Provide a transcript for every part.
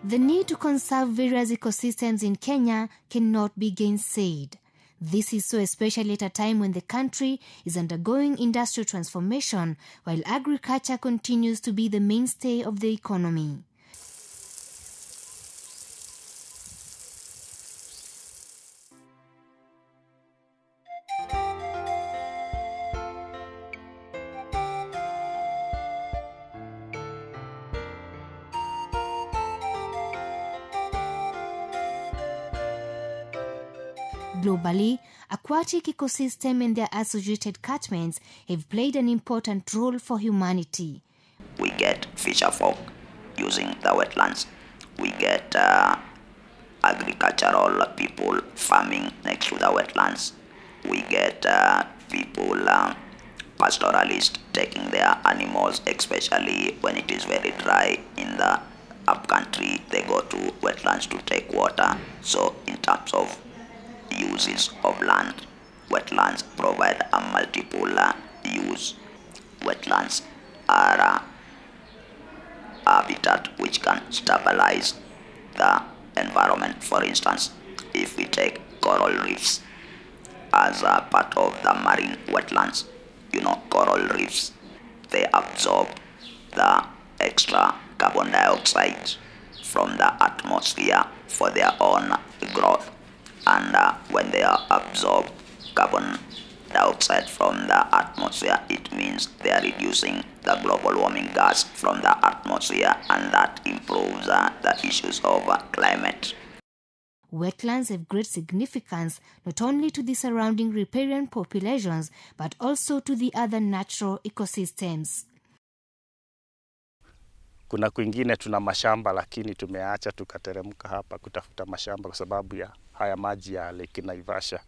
The need to conserve various ecosystems in Kenya cannot be gainsaid. This is so especially at a time when the country is undergoing industrial transformation while agriculture continues to be the mainstay of the economy. Globally, aquatic ecosystem and their associated catchments have played an important role for humanity. We get fisherfolk using the wetlands. We get agricultural people farming next to the wetlands. We get people, pastoralists, taking their animals, especially when it is very dry in the upcountry. They go to wetlands to take water. So in terms of uses of land, wetlands provide a multiple use. Wetlands are a habitat which can stabilize the environment. For instance, if we take coral reefs as a part of the marine wetlands, coral reefs, they absorb the extra carbon dioxide from the atmosphere for their own growth. And when they are absorbed carbon dioxide from the atmosphere, it means they are reducing the global warming gas from the atmosphere, and that improves the issues of climate. Wetlands have great significance not only to the surrounding riparian populations but also to the other natural ecosystems. Kuna kwingine tuna mashamba lakini tumeacha tukateremka hapa kutafuta mashamba kwa sababu ya haya maji ya Lake Naivasha.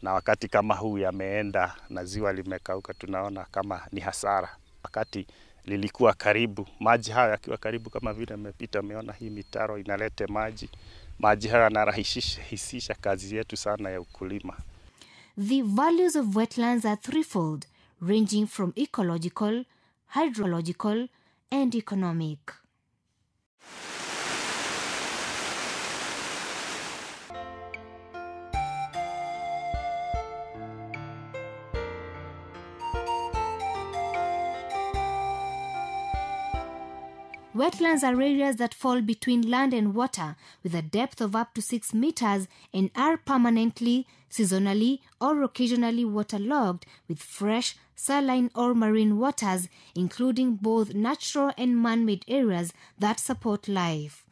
Na wakati kama huu yameenda na ziwa limekauka, tunaona kama ni hasara. Wakati lilikuwa karibu, maji haya yakiwa karibu kama vile nimepita, meona hii mitaro inalete maji. Maji haya yanarahisisha kazi yetu sana ya ukulima. The values of wetlands are threefold, ranging from ecological, hydrological, and economic. Wetlands are areas that fall between land and water with a depth of up to 6 meters and are permanently, seasonally, or occasionally waterlogged with fresh, saline or marine waters, including both natural and man-made areas that support life.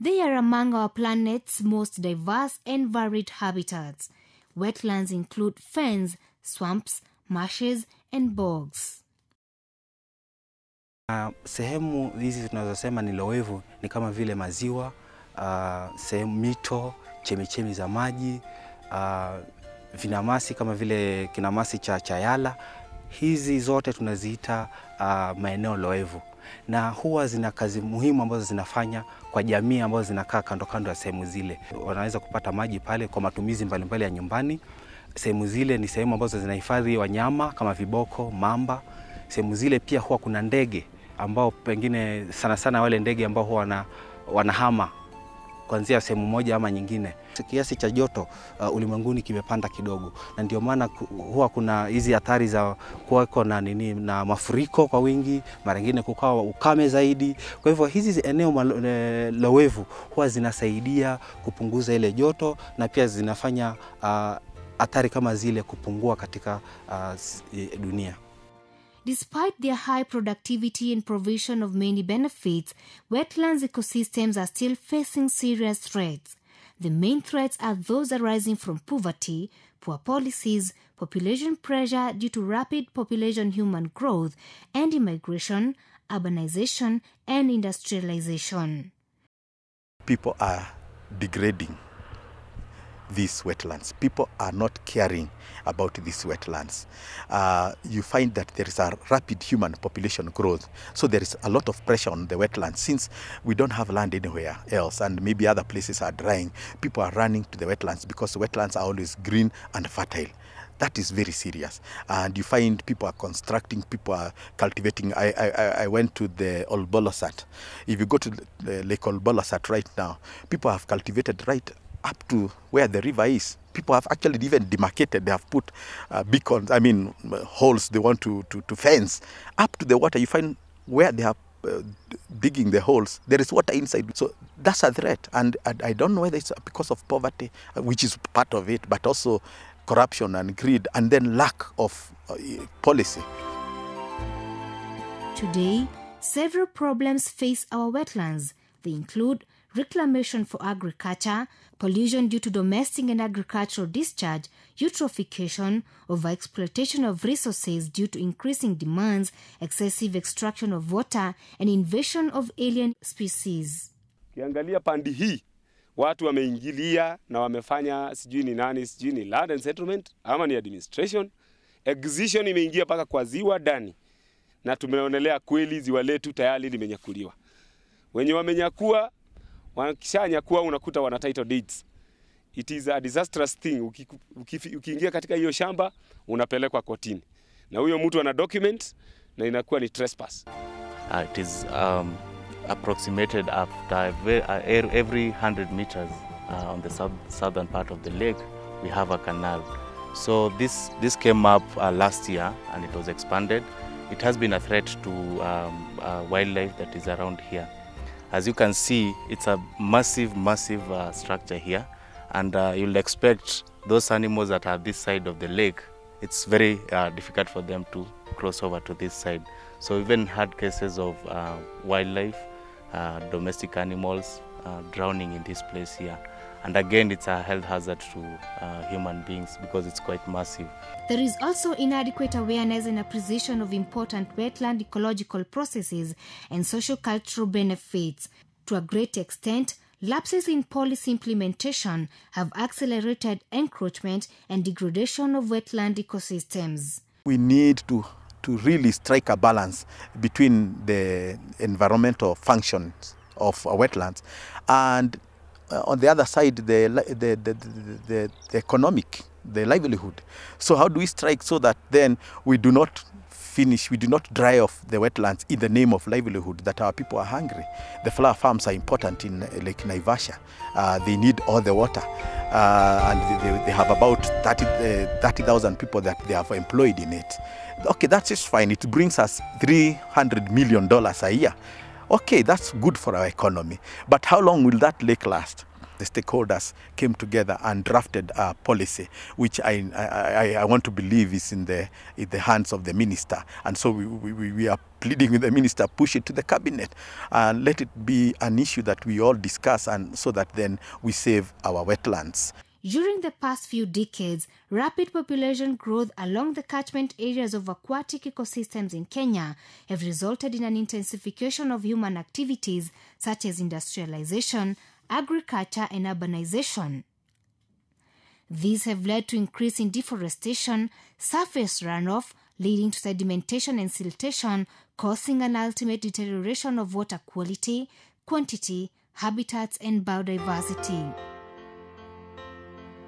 They are among our planet's most diverse and varied habitats. Wetlands include fens, swamps, marshes, and bogs. Sehemu hizi tunazosema ni lowevu ni kama vile maziwa, sehemu mito, chemichemi za maji, vinamasi kama vile kinamasi cha Chayala. Hizi zote tunaziita maeneo lowevu. Na huwa zina kazi muhimu ambazo zinafanya kwa jamii ambazo zinakaa kando kando ya sehemu zile. Wanaweza kupata maji pale kwa matumizi mbalimbali ya nyumbani. Sehemu zile ni sehemu ambazo zinahifadhi wanyama kama viboko, mamba. Sehemu zile pia huwa kuna ndege ambao pengine sana sana wale ndege ambao huwa wanahama kuanzia sehemu moja ama nyingine. Kiasi cha joto ulimwenguni kimepanda kidogo, na ndio maana huwa kuna hizi athari za kuwako na mafuriko kwa wingi, mara nyingine kukawa ukame zaidi. Kwa hivyo hizi eneo lowevu huwa zinasaidia kupunguza ile joto, na pia zinafanya athari kama zile kupungua katika dunia. Despite their high productivity and provision of many benefits, wetlands ecosystems are still facing serious threats. The main threats are those arising from poverty, poor policies, population pressure due to rapid population human growth, and immigration, urbanization, and industrialization. People are degrading. these wetlands. People are not caring about these wetlands. You find that there is a rapid human population growth, so there is a lot of pressure on the wetlands. Since we don't have land anywhere else and maybe other places are drying, people are running to the wetlands because the wetlands are always green and fertile. That is very serious. And you find people are constructing, people are cultivating. I went to the Olbolosat. If you go to the Lake Olbolosat right now, people have cultivated right up to where the river is. People have actually even demarcated. They have put beacons, holes they want to fence. Up to the water, you find where they are digging the holes, there is water inside. So that's a threat. And I don't know whether it's because of poverty, which is part of it, but also corruption and greed, and then lack of policy. Today, several problems face our wetlands. They include reclamation for agriculture, pollution due to domestic and agricultural discharge, eutrophication, overexploitation of resources due to increasing demands, excessive extraction of water, and invasion of alien species. Kiangalia pandi hii, watu wameingilia na wamefanya sijui ni nani, sijui ni land and settlement ama ni administration. Acquisition imeingia paka kwa ziwa ndani. Na tumeonelea kweli ziwa letu tayari limenyakuliwa. Wenye wamenyakua, wakishanyakua unakuta wana title deeds. It is a disastrous thing. Ukiingia katika hiyo shamba unapelekwa kotini. Na huyo mtu ana document na inakuwa ni trespass. It is approximated after every 100 meters on the southern part of the lake, we have a canal. So this came up last year and it was expanded. It has been a threat to wildlife that is around here. As you can see, it's a massive structure here, and you'll expect those animals that are this side of the lake, it's very difficult for them to cross over to this side. So we even had cases of wildlife, domestic animals drowning in this place here. And again, it's a health hazard to human beings because it's quite massive. There is also inadequate awareness and appreciation of important wetland ecological processes and social-cultural benefits. To a great extent, lapses in policy implementation have accelerated encroachment and degradation of wetland ecosystems. We need to really strike a balance between the environmental functions of wetlands and on the other side, the economic, the livelihood. So how do we strike so that then we do not dry off the wetlands in the name of livelihood, that our people are hungry. The flower farms are important in Lake Naivasha. They need all the water. And they have about 30,000 people that they have employed in it. Okay, that's just fine. It brings us $300 million a year. Okay, that's good for our economy. But how long will that lake last? The stakeholders came together and drafted a policy, which I want to believe is in the hands of the minister. And so we are pleading with the minister, push it to the cabinet, and let it be an issue that we all discuss, and so that then we save our wetlands. During the past few decades, rapid population growth along the catchment areas of aquatic ecosystems in Kenya have resulted in an intensification of human activities such as industrialization, agriculture, and urbanization. These have led to increase in deforestation, surface runoff, leading to sedimentation and siltation, causing an ultimate deterioration of water quality, quantity, habitats, and biodiversity.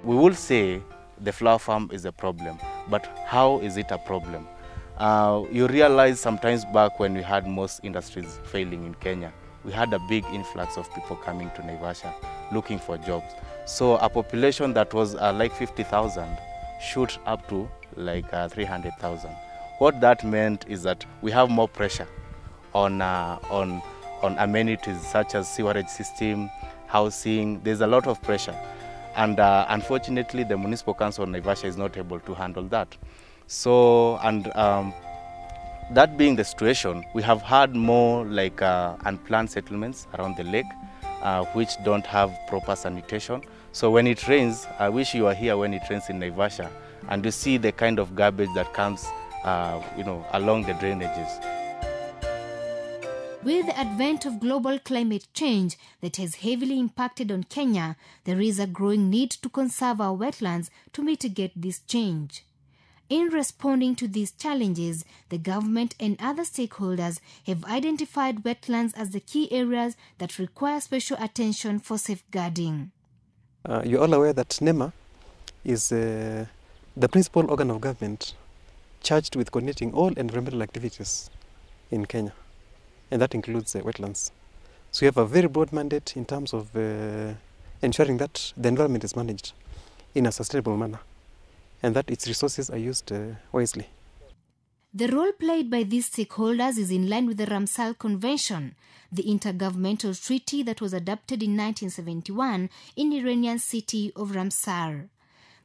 We will say the flower farm is a problem, but how is it a problem? You realize sometimes back when we had most industries failing in Kenya, we had a big influx of people coming to Naivasha looking for jobs. So a population that was like 50,000 shoot up to like 300,000. What that meant is that we have more pressure on amenities such as sewerage system, housing. There's a lot of pressure. And unfortunately, the Municipal Council of Naivasha is not able to handle that. So, that being the situation, we have had more like unplanned settlements around the lake, which don't have proper sanitation. So when it rains, I wish you were here when it rains in Naivasha, and you see the kind of garbage that comes, along the drainages. With the advent of global climate change that has heavily impacted on Kenya, there is a growing need to conserve our wetlands to mitigate this change. In responding to these challenges, the government and other stakeholders have identified wetlands as the key areas that require special attention for safeguarding. You're all aware that NEMA is the principal organ of government charged with coordinating all environmental activities in Kenya, and that includes wetlands. So we have a very broad mandate in terms of ensuring that the environment is managed in a sustainable manner and that its resources are used wisely. The role played by these stakeholders is in line with the Ramsar Convention, the intergovernmental treaty that was adopted in 1971 in the Iranian city of Ramsar.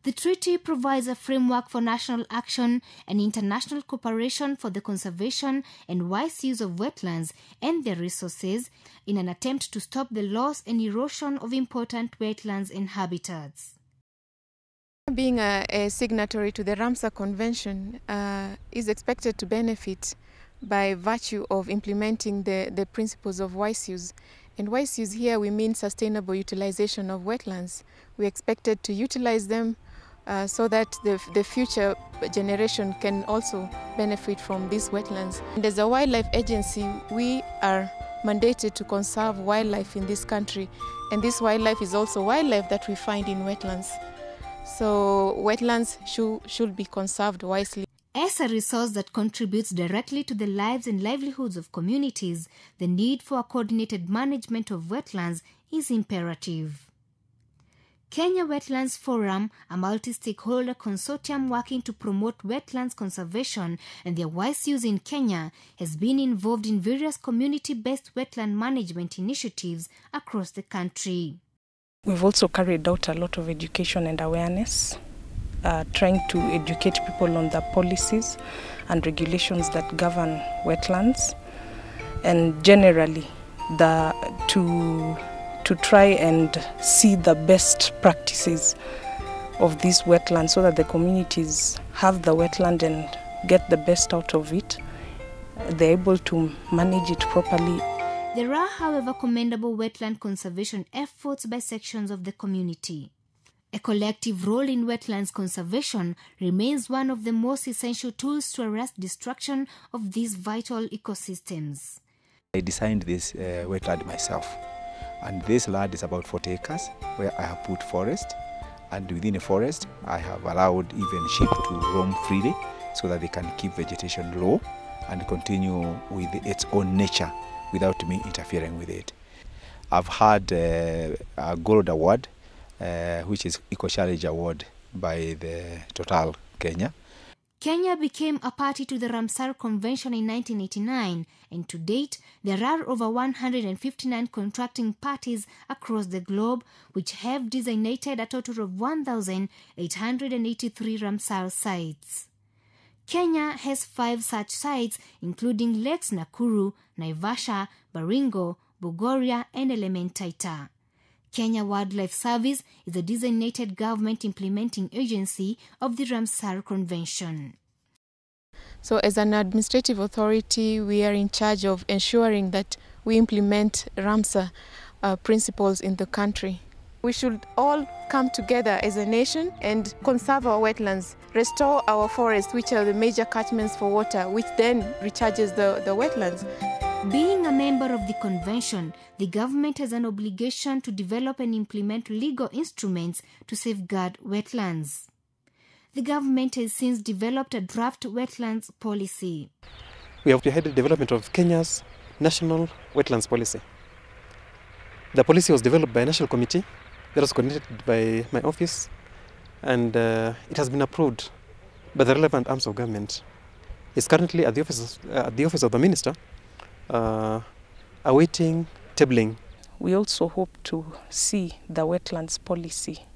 The treaty provides a framework for national action and international cooperation for the conservation and wise use of wetlands and their resources in an attempt to stop the loss and erosion of important wetlands and habitats. Being a signatory to the Ramsar Convention is expected to benefit by virtue of implementing the principles of wise use. And wise use here we mean sustainable utilization of wetlands. We expected to utilize them so that the future generation can also benefit from these wetlands. And as a wildlife agency, we are mandated to conserve wildlife in this country. And this wildlife is also wildlife that we find in wetlands. So wetlands should be conserved wisely. As a resource that contributes directly to the lives and livelihoods of communities, the need for a coordinated management of wetlands is imperative. Kenya Wetlands Forum, a multi-stakeholder consortium working to promote wetlands conservation and their wise use in Kenya, has been involved in various community-based wetland management initiatives across the country. We've also carried out a lot of education and awareness, trying to educate people on the policies and regulations that govern wetlands, and generally to try and see the best practices of these wetlands so that the communities have the wetland and get the best out of it. They're able to manage it properly. There are, however, commendable wetland conservation efforts by sections of the community. A collective role in wetlands conservation remains one of the most essential tools to arrest destruction of these vital ecosystems. I designed this wetland myself, and this land is about 40 acres where I have put forest, and within the forest I have allowed even sheep to roam freely so that they can keep vegetation low and continue with its own nature without me interfering with it. I've had a gold award, which is Eco-Challenge Award by the Total Kenya. Kenya became a party to the Ramsar Convention in 1989, and to date, there are over 159 contracting parties across the globe which have designated a total of 1,883 Ramsar sites. Kenya has 5 such sites, including Lakes Nakuru, Naivasha, Baringo, Bogoria, and Elementaita. Kenya Wildlife Service is a designated government implementing agency of the Ramsar Convention. So as an administrative authority, we are in charge of ensuring that we implement Ramsar principles in the country. We should all come together as a nation and conserve our wetlands, restore our forests, which are the major catchments for water, which then recharges the wetlands. Being a member of the convention, the government has an obligation to develop and implement legal instruments to safeguard wetlands. The government has since developed a draft wetlands policy. We have headed the development of Kenya's national wetlands policy. The policy was developed by a national committee that was coordinated by my office, and it has been approved by the relevant arms of government. It's currently at the office of the minister, awaiting tabling. We also hope to see the wetlands policy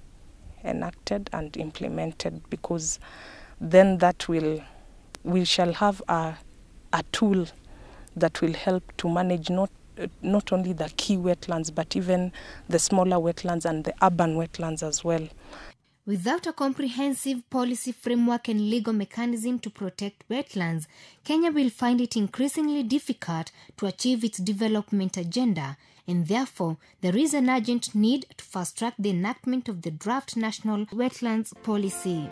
enacted and implemented, because then we shall have a tool that will help to manage not only the key wetlands, but even the smaller wetlands and the urban wetlands as well. Without a comprehensive policy framework and legal mechanism to protect wetlands, Kenya will find it increasingly difficult to achieve its development agenda, and therefore there is an urgent need to fast-track the enactment of the draft National Wetlands Policy.